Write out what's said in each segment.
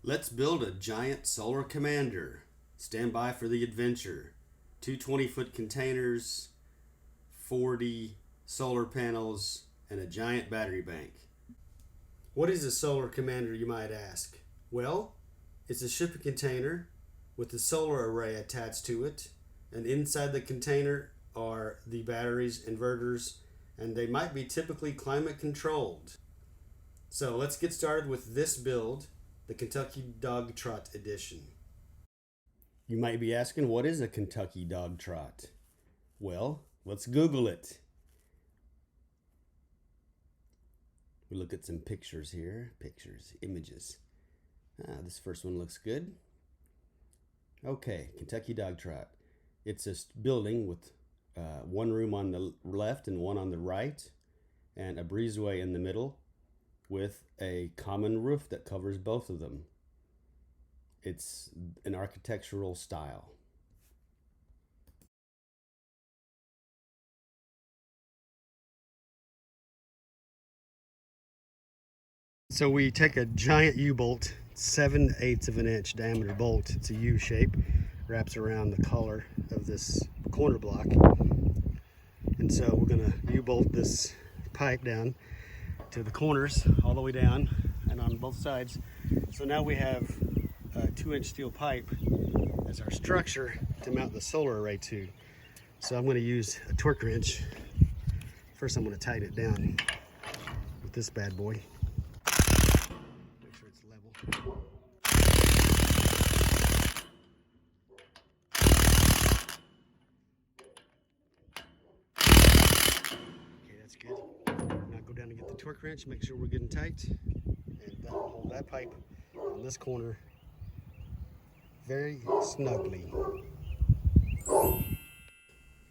Let's build a giant solar commander. Stand by for the adventure. Two 20-foot containers, 40 solar panels, and a giant battery bank. What is a solar commander, you might ask? Well, it's a shipping container with a solar array attached to it, and inside the container are the batteries, inverters, and they might be typically climate controlled. So let's get started with this build, the Kentucky Dogtrot edition. You might be asking, what is a Kentucky Dogtrot? Well, let's Google it. We look at some pictures here. Images. This first one looks good. Okay, Kentucky Dogtrot. It's a building with one room on the left and one on the right, and a breezeway in the middle with a common roof that covers both of them. It's an architectural style. So we take a giant U-bolt, 7/8 of an inch diameter bolt. It's a U shape, wraps around the collar of this corner block. And so we're gonna U-bolt this pipe down to the corners all the way down and on both sides. So now we have a 2-inch steel pipe as our structure to mount the solar array to. So I'm gonna use a torque wrench. First I'm gonna tighten it down with this bad boy. Make sure it's level. Okay, that's good. Now go down and get the torque wrench, make sure we're getting tight, and that will hold that pipe on this corner very snugly.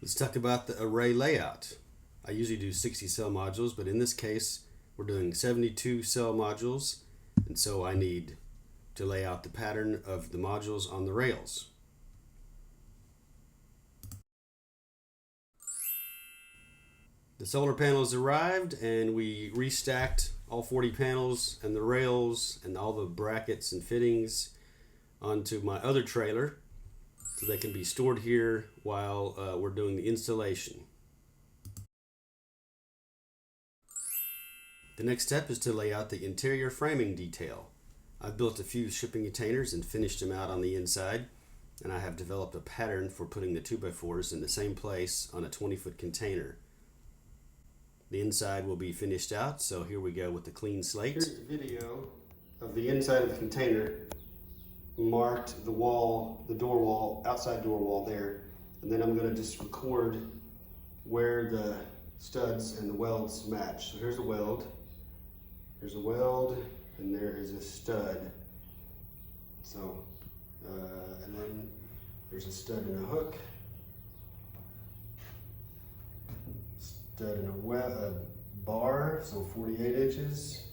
Let's talk about the array layout. I usually do 60 cell modules, but in this case we're doing 72 cell modules, and so I need to lay out the pattern of the modules on the rails. The solar panels arrived, and we restacked all 40 panels and the rails and all the brackets and fittings onto my other trailer so they can be stored here while we're doing the installation. The next step is to lay out the interior framing detail. I've built a few shipping containers and finished them out on the inside, and I have developed a pattern for putting the 2x4s in the same place on a 20-foot container. The inside will be finished out, so here we go with the clean slate. Here's a video of the inside of the container. Marked the wall, the door wall, outside door wall there, and then I'm going to just record where the studs and the welds match. So here's a weld, and there is a stud. So, and then there's a stud and a hook, stud and a bar, so 48 inches.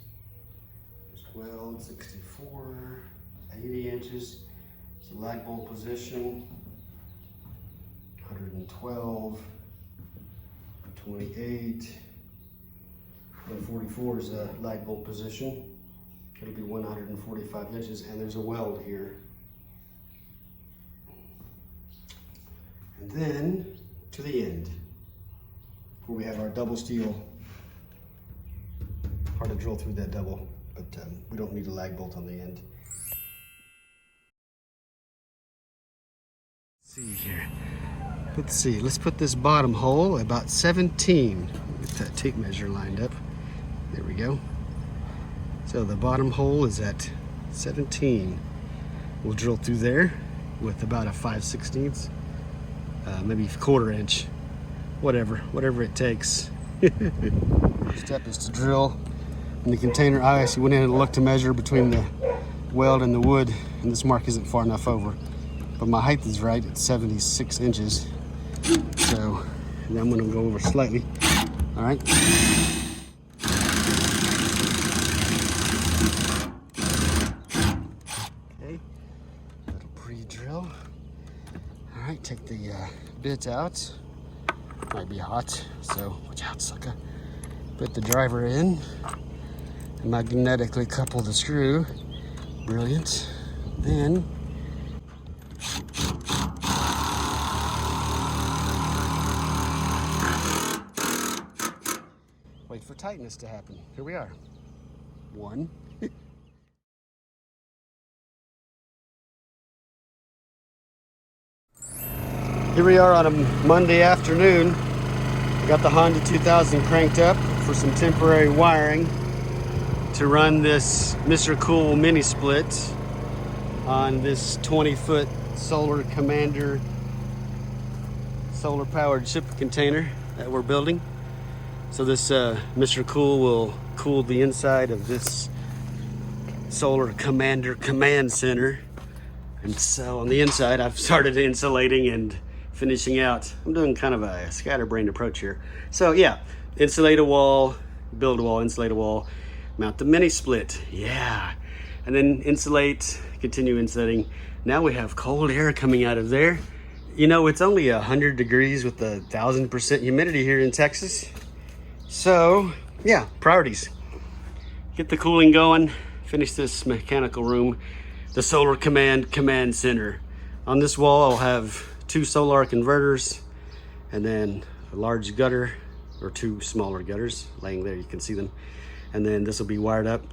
There's weld, 64. 80 inches, it's a lag bolt position, 112, 28, 144 is a lag bolt position. It'll be 145 inches, and there's a weld here. And then to the end, where we have our double steel. Hard to drill through that double, but we don't need a lag bolt on the end. See here. Let's see. Let's put this bottom hole about 17. Get that tape measure lined up. There we go. So the bottom hole is at 17. We'll drill through there with about a 5/16, maybe 1/4 inch, whatever it takes. First step is to drill in the container. I actually went in and looked to measure between the weld and the wood, and this mark isn't far enough over. But my height is right at 76 inches. So, and I'm gonna go over slightly. All right. Okay, little pre-drill. All right, take the bit out. Might be hot, so watch out, sucker. Put the driver in and magnetically couple the screw brilliant. Then wait for tightness to happen. Here we are. One. Here we are on a Monday afternoon. I got the Honda 2000 cranked up for some temporary wiring to run this Mr. Cool mini split on this 20-foot solar Commander solar powered ship container that we're building. So this Mr. Cool will cool the inside of this solar Commander command center. And so on the inside, I've started insulating and finishing out. I'm doing kind of a scatterbrained approach here. So yeah, insulate a wall, build a wall, insulate a wall, mount the mini split, yeah. And then insulate, continue insulating. Now we have cold air coming out of there. You know, it's only 100 degrees with 1,000% humidity here in Texas. So yeah, priorities. Get the cooling going, finish this mechanical room, the solar command center. On this wall, I'll have 2 Sol-Ark inverters and then a large gutter, or 2 smaller gutters laying there, you can see them. And then this will be wired up.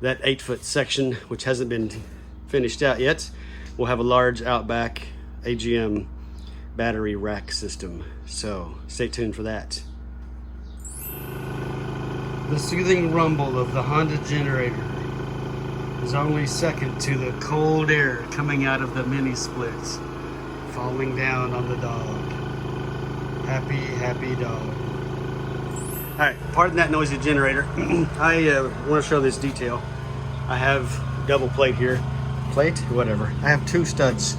That 8-foot section, which hasn't been finished out yet, will have a large Outback AGM battery rack system. So stay tuned for that. The soothing rumble of the Honda generator is only second to the cold air coming out of the mini splits, falling down on the dog. Happy, happy dog. All right, pardon that noisy generator. I want to show this detail. I have double plate here. Plate? Whatever. I have 2 studs.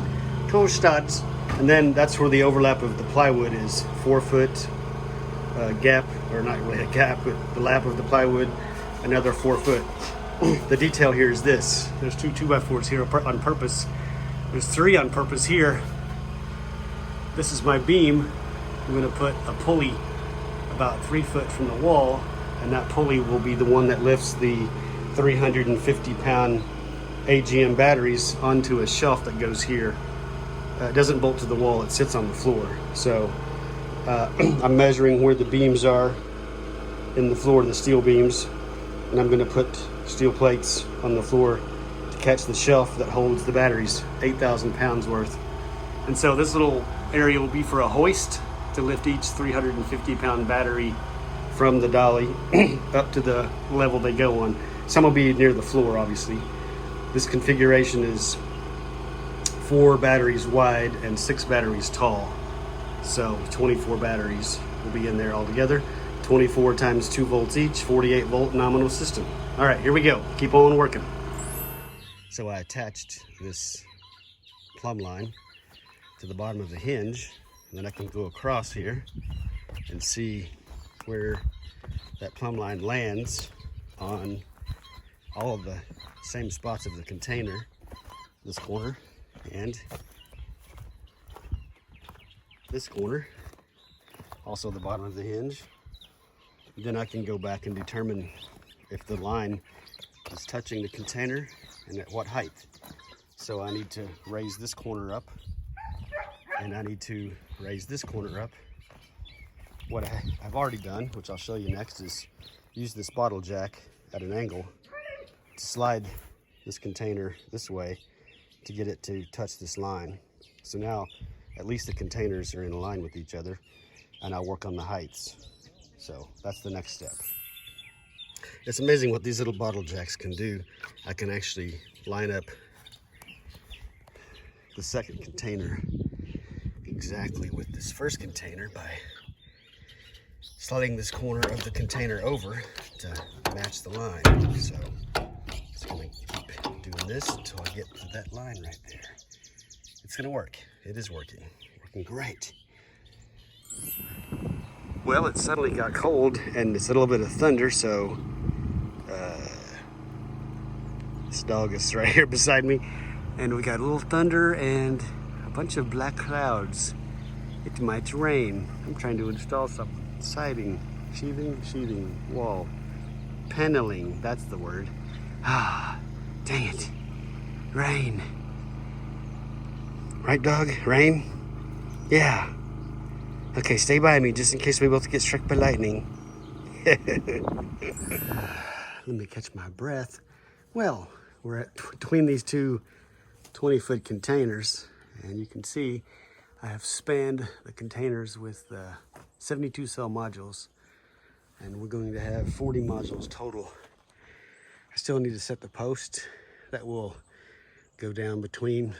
2 studs. And then that's where the overlap of the plywood is. 4-foot gap, or not really a gap, but the lap of the plywood, another 4 foot. The detail here is this. There's 2 2x4s here on purpose. There's 3 on purpose here. This is my beam. I'm gonna put a pulley about 3 foot from the wall, and that pulley will be the one that lifts the 350-pound AGM batteries onto a shelf that goes here. It doesn't bolt to the wall, it sits on the floor. So I'm measuring where the beams are in the floor, the steel beams, and I'm gonna put steel plates on the floor to catch the shelf that holds the batteries, 8,000 pounds worth. And so this little area will be for a hoist to lift each 350-pound battery from the dolly up to the level they go on. Some will be near the floor, obviously. This configuration is 4 batteries wide and 6 batteries tall. So 24 batteries will be in there altogether. 24 times 2 volts each, 48 volt nominal system. All right, here we go. Keep on working. So I attached this plumb line to the bottom of the hinge, and then I can go across here and see where that plumb line lands on all of the same spots of the container. This corner and this corner, also the bottom of the hinge. Then I can go back and determine if the line is touching the container and at what height. So I need to raise this corner up, and I need to raise this corner up. What I've already done, which I'll show you next, is use this bottle jack at an angle to slide this container this way to get it to touch this line. So now at least the containers are in line with each other, and I'll work on the heights. So that's the next step. It's amazing what these little bottle jacks can do. I can actually line up the second container exactly with this first container by sliding this corner of the container over to match the line. So it's going to keep doing this until I get to that line right there. It's going to work. It is working. Working great. Well, it suddenly got cold and it's a little bit of thunder, so this dog is right here beside me, and we got a little thunder and a bunch of black clouds. It might rain. I'm trying to install some siding, sheathing, wall, paneling, that's the word. Ah, dang it. Rain. Right, dog? Rain? Yeah. Okay, stay by me just in case we both get struck by lightning. Let me catch my breath. Well, we're between these two 20-foot containers, and you can see I have spanned the containers with 72 cell modules, and we're going to have 40 modules total. I still need to set the post that will go down between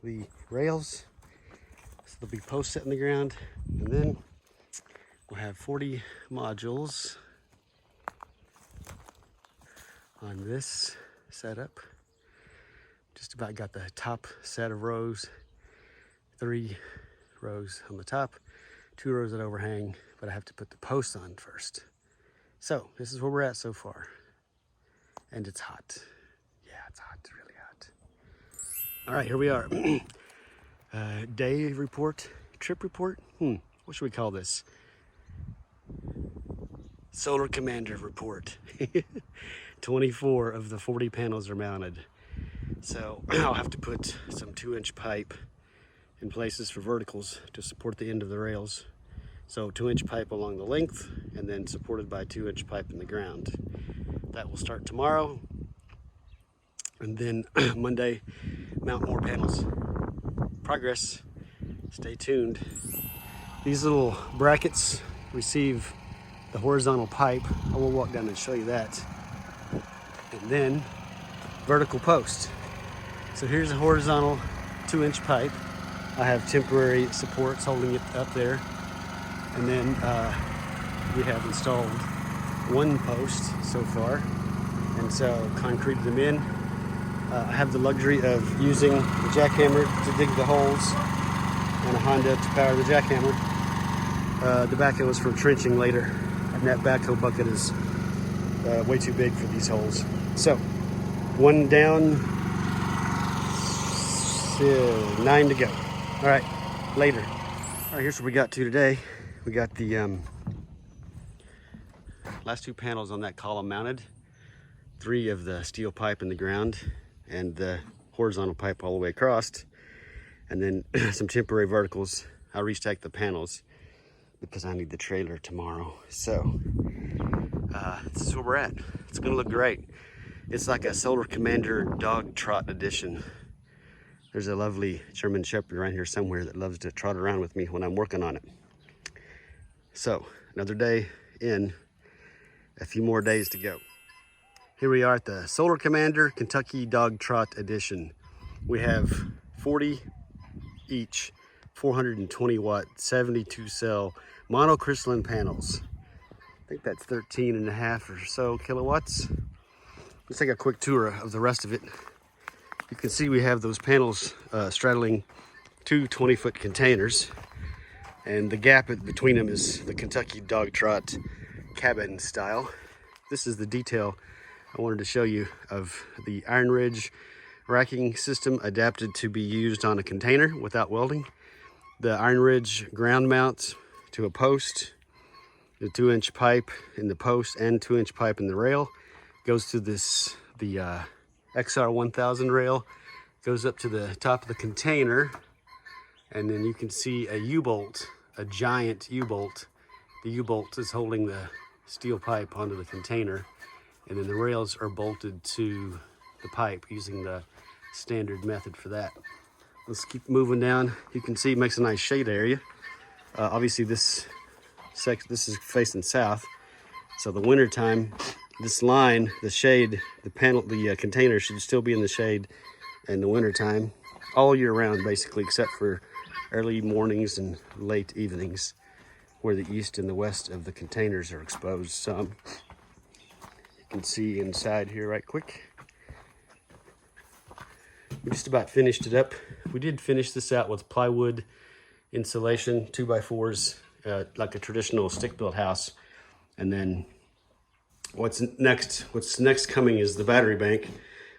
the rails. So there'll be posts set in the ground, and then we'll have 40 modules on this setup. Just about got the top set of rows, 3 rows on the top, 2 rows that overhang, but I have to put the posts on first. So this is where we're at so far. And it's hot. Yeah, it's hot, really hot. All right, here we are. Day report, trip report. What should we call this? Solar Commander report. 24 of the 40 panels are mounted. So I'll have to put some 2-inch pipe in places for verticals to support the end of the rails. So 2-inch pipe along the length, and then supported by 2-inch pipe in the ground. That will start tomorrow. And then Monday, mount more panels. Progress. Stay tuned. These little brackets receive the horizontal pipe. I will walk down and show you that. And then vertical post. So here's a horizontal 2-inch pipe. I have temporary supports holding it up there. And then we have installed 1 post so far. And so concreted them in. I have the luxury of using the jackhammer to dig the holes and a Honda to power the jackhammer. The backhoe is for trenching later, and that backhoe bucket is way too big for these holes. So, 1 down, 9 to go. All right, later. All right, here's what we got to today. We got the last 2 panels on that column mounted, 3 of the steel pipe in the ground, and the horizontal pipe all the way across, and then some temporary verticals. I'll restack the panels because I need the trailer tomorrow. So this is where we're at. It's gonna look great. It's like a Solar Commander Dogtrot edition. There's a lovely German Shepherd around here somewhere that loves to trot around with me when I'm working on it. So another day in, a few more days to go. Here we are at the Solar Commander Kentucky Dogtrot edition. We have 40 each, 420 watt, 72 cell monocrystalline panels. I think that's 13.5 or so kilowatts. Let's take a quick tour of the rest of it. You can see we have those panels straddling 2 20-foot containers, and the gap between them is the Kentucky Dogtrot cabin style. This is the detail I wanted to show you of the Iron Ridge racking system adapted to be used on a container without welding. The Iron Ridge ground mount to a post, the 2-inch pipe in the post and 2-inch pipe in the rail goes to the XR1000 rail, goes up to the top of the container, and then you can see a U-bolt, a giant U-bolt. The U-bolt is holding the steel pipe onto the container, and then the rails are bolted to the pipe using the standard method for that. Let's keep moving down. You can see it makes a nice shade area. Obviously this is facing south, so the winter time, this line, the shade, the container should still be in the shade in the winter time, all year round basically, except for early mornings and late evenings, where the east and the west of the containers are exposed some. You can see inside here right quick. We just about finished it up. We did finish this out with plywood insulation, 2x4s, like a traditional stick-built house. And then what's next coming is the battery bank,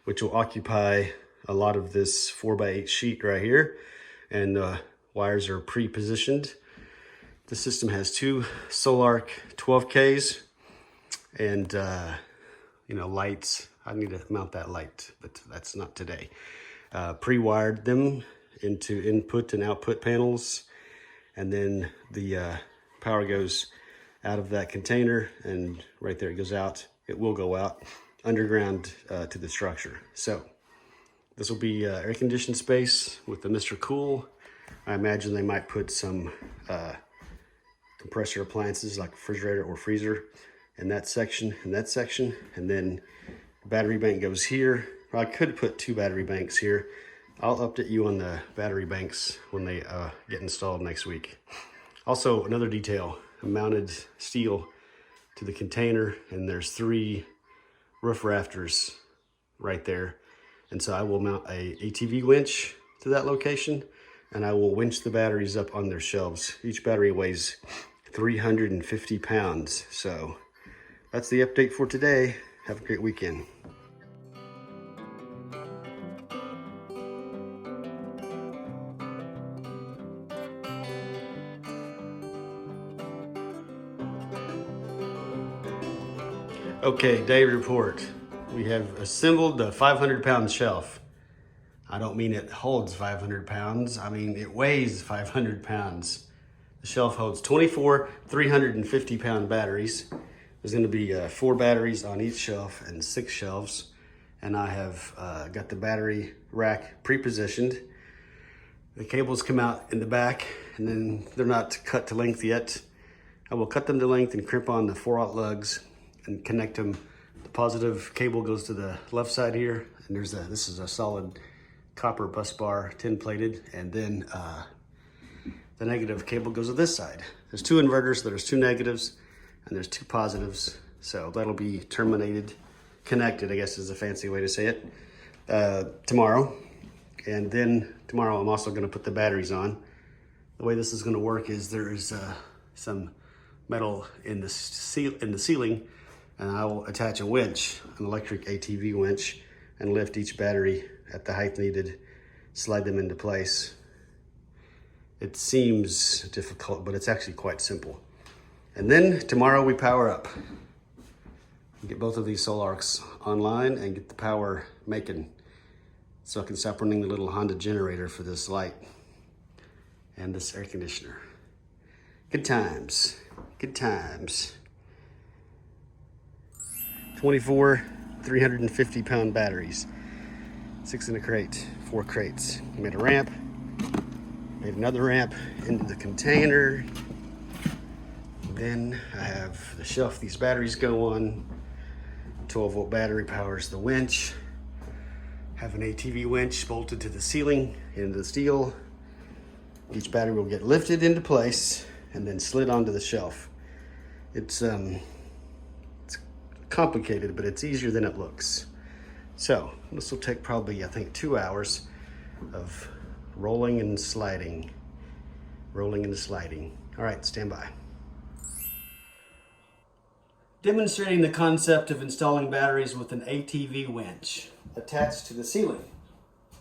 which will occupy a lot of this 4x8 sheet right here. And the wires are pre-positioned. The system has 2 Sol-Ark 12Ks and lights, I need to mount that light, but that's not today. Pre-wired them into input and output panels, and then the power goes out of that container, and right there it goes out. It will go out underground to the structure. So this will be air-conditioned space with the Mr. Cool. I imagine they might put some compressor appliances like refrigerator or freezer in that section, and then the battery bank goes here. Or I could put 2 battery banks here. I'll update you on the battery banks when they get installed next week. Also, another detail, I mounted steel to the container, and there's 3 roof rafters right there. And so I will mount a ATV winch to that location, and I will winch the batteries up on their shelves. Each battery weighs 350 pounds. So that's the update for today. Have a great weekend. Okay, day report. We have assembled the 500-pound shelf. I don't mean it holds 500 pounds. I mean it weighs 500 pounds. The shelf holds 24 350-pound batteries. There's going to be 4 batteries on each shelf and 6 shelves. And I have got the battery rack pre-positioned. The cables come out in the back, and then they're not cut to length yet. I will cut them to length and crimp on the 4/0 lugs and connect them. The positive cable goes to the left side here, and this is a solid copper bus bar, tin plated, and then the negative cable goes to this side. There's 2 inverters, there's 2 negatives, and there's 2 positives. So that'll be connected, I guess is a fancy way to say it, tomorrow. And then tomorrow I'm also gonna put the batteries on. The way this is gonna work is there is some metal in the ceiling, and I will attach a winch, an electric ATV winch, and lift each battery at the height needed, slide them into place. It seems difficult, but it's actually quite simple. And then tomorrow we power up. Get both of these Sol-Arks online and get the power making, so I can stop running the little Honda generator for this light and this air conditioner. Good times, good times. 24 350-pound batteries, 6 in a crate, 4 crates. Made a ramp, made another ramp into the container. Then I have the shelf these batteries go on. 12-volt battery powers the winch. Have an ATV winch bolted to the ceiling into the steel. Each battery will get lifted into place and then slid onto the shelf. It's complicated, but it's easier than it looks. So this will take probably, I think, 2 hours of rolling and sliding. Rolling and sliding. All right, stand by. Demonstrating the concept of installing batteries with an ATV winch attached to the ceiling.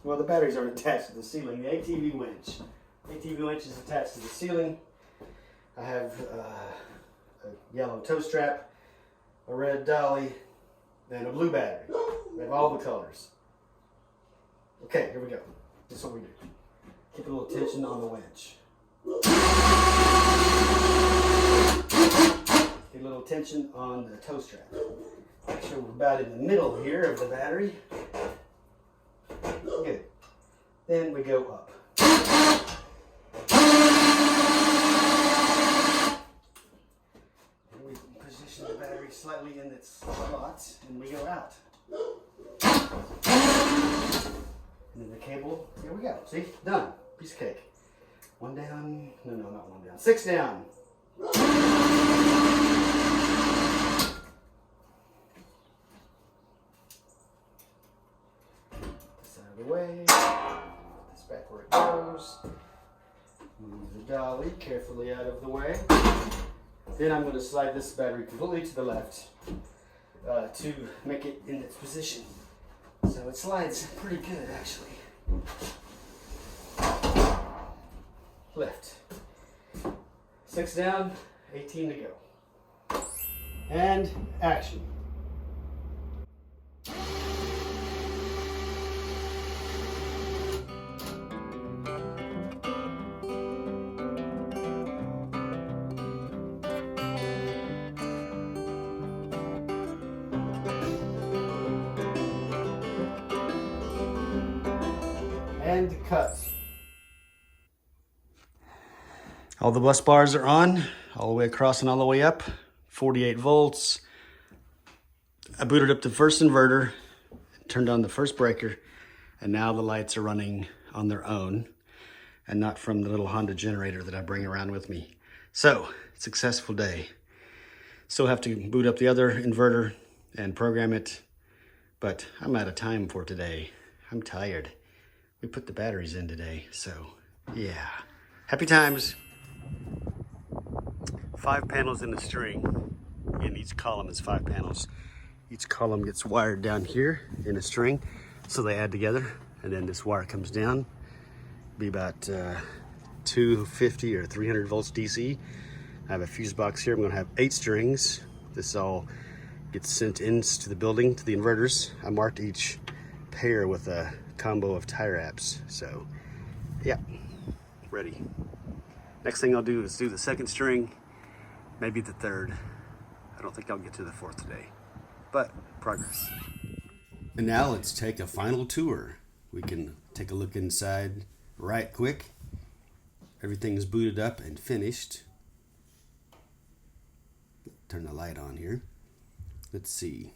Well, the batteries aren't attached to the ceiling, the ATV winch. ATV winch is attached to the ceiling. I have a yellow toe strap, a red dolly, and a blue battery. We have all the colors. Okay, here we go. This is what we do. Keep a little tension on the winch. Get a little tension on the toe strap. Make sure we're about in the middle here of the battery. Good. Then we go up. And we position the battery slightly in its slot, and we go out. And then the cable, here we go. See? Done. Piece of cake. 1 down. No, not 1 down. 6 down. This out of the way. Put this back where it goes. Move the dolly carefully out of the way. Then I'm going to slide this battery completely to the left to make it in its position. So it slides pretty good, actually. Lift. 6 down, 18 to go. And action. and cuts. All the bus bars are on, all the way across and all the way up, 48 volts. I booted up the first inverter, turned on the first breaker, and now the lights are running on their own and not from the little Honda generator that I bring around with me. So, successful day. Still have to boot up the other inverter and program it, but I'm out of time for today. I'm tired. We put the batteries in today, so yeah. Happy times. 5 panels in the string. Again, each column is 5 panels. Each column gets wired down here in a string, so they add together, and then this wire comes down. Be about 250 or 300 volts DC. I have a fuse box here. I'm gonna have 8 strings. This all gets sent into the building, to the inverters. I marked each pair with a combo of tie wraps. So, yeah, ready. Next thing I'll do is do the second string, maybe the third. I don't think I'll get to the fourth today, but progress. And now let's take a final tour. We can take a look inside right quick. Everything's booted up and finished. Turn the light on here. Let's see.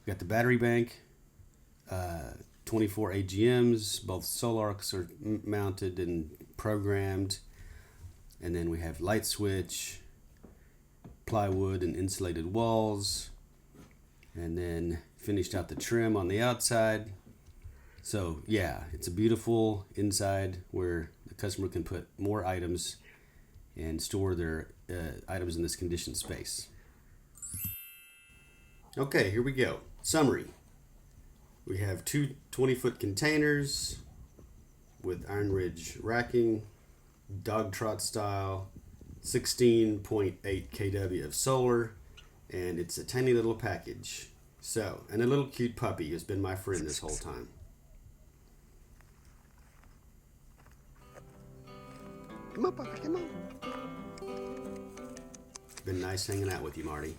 We got the battery bank, 24 AGMs, both Sol-Arks are mounted and programmed. And then we have light switch, plywood and insulated walls, and then finished out the trim on the outside. So yeah, it's a beautiful inside where the customer can put more items and store their items in this conditioned space. Okay, here we go. Summary. We have 2 20-foot containers with Iron Ridge racking, Dogtrot style, 16.8 kW of solar, and it's a tiny little package. So, and a little cute puppy who's been my friend this whole time. Come on, puppy, come on. It's been nice hanging out with you, Marty.